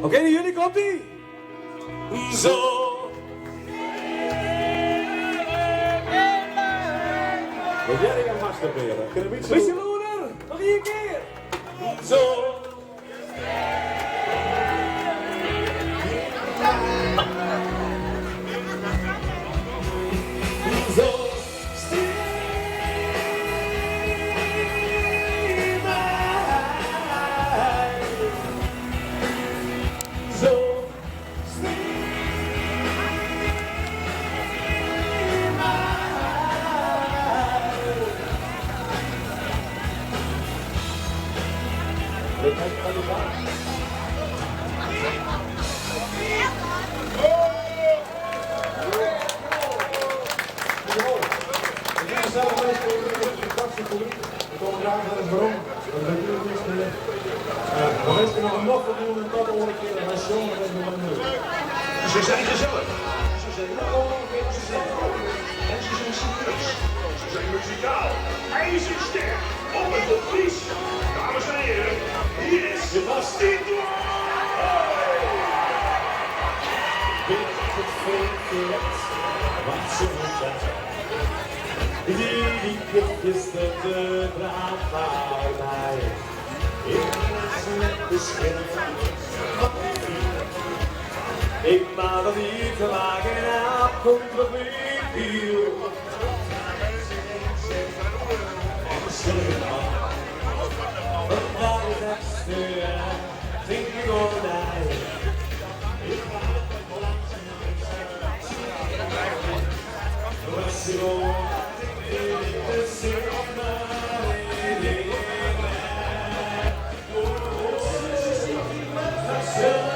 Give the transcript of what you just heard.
Oké, jullie, komt-ie! Zo. Wat jij gaan masturberen? Kunnen we iets Beetje doen? loerder! Nog 1 keer! Zo. Zo. We komen graag naar het bron. Dat is natuurlijk niks meer. We wensen nog een nog voldoende en tot de volgende keer. Wij zongen met de nu. Ze zijn gezellig. Ze zijn ongeveer ze zijn vrolijk. En ze zijn serieus. Ze zijn muzikaal. IJzersterk. Op het advies. Dames en heren, hier is Sebastian Weet het verkeerd, wat ze moet. Die kipjes de draad bij mij. Ik ben net beschermd van de vrienden. Ik maak dat niet te maken en komt er weer hier. En stil man, wat is dat stuur? Think ik over mij. Ik ga het laten. Was je gewoon? Yeah.